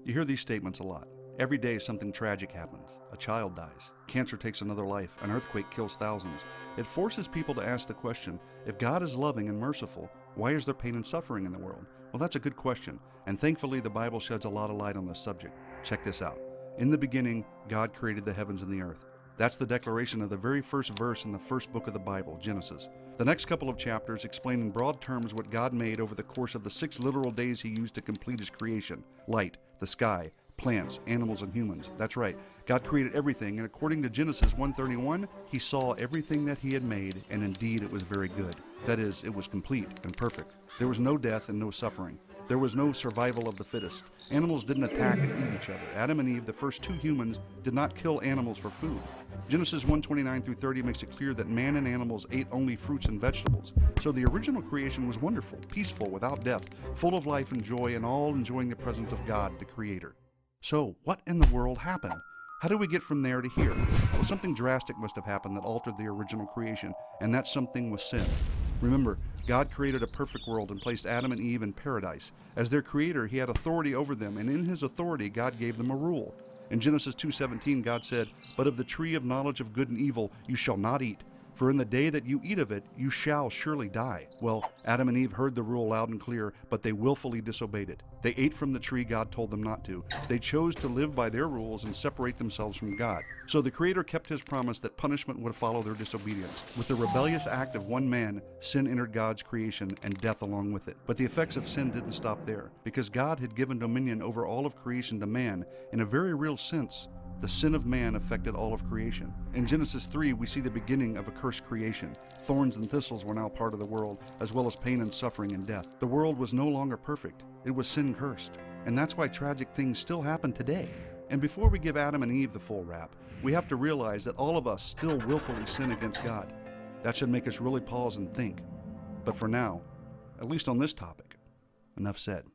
You hear these statements a lot. Every day something tragic happens. A child dies. Cancer takes another life. An earthquake kills thousands. It forces people to ask the question, if God is loving and merciful, why is there pain and suffering in the world? Well, that's a good question, and thankfully the Bible sheds a lot of light on this subject. Check this out. In the beginning, God created the heavens and the earth. That's the declaration of the very first verse in the first book of the Bible, Genesis. The next couple of chapters explain in broad terms what God made over the course of the 6 literal days he used to complete his creation. Light, the sky, plants, animals, and humans. That's right. God created everything, and according to Genesis 1:31, he saw everything that he had made, and indeed it was very good. That is, it was complete and perfect. There was no death and no suffering. There was no survival of the fittest. Animals didn't attack and eat each other. Adam and Eve, the first 2 humans, did not kill animals for food. Genesis 1:29-30 makes it clear that man and animals ate only fruits and vegetables. So the original creation was wonderful, peaceful, without death, full of life and joy, and all enjoying the presence of God, the Creator. So what in the world happened? How do we get from there to here? Well, something drastic must have happened that altered the original creation, and that something was sin. Remember, God created a perfect world and placed Adam and Eve in paradise. As their creator, he had authority over them, and in his authority, God gave them a rule. In Genesis 2:17, God said, "But of the tree of knowledge of good and evil you shall not eat, for in the day that you eat of it, you shall surely die." Well, Adam and Eve heard the rule loud and clear, but they willfully disobeyed it. They ate from the tree God told them not to. They chose to live by their rules and separate themselves from God. So the Creator kept his promise that punishment would follow their disobedience. With the rebellious act of one man, sin entered God's creation and death along with it. But the effects of sin didn't stop there, because God had given dominion over all of creation to man in a very real sense. The sin of man affected all of creation. In Genesis 3, we see the beginning of a cursed creation. Thorns and thistles were now part of the world, as well as pain and suffering and death. The world was no longer perfect. It was sin-cursed. And that's why tragic things still happen today. And before we give Adam and Eve the full rap, we have to realize that all of us still willfully sin against God. That should make us really pause and think. But for now, at least on this topic, enough said.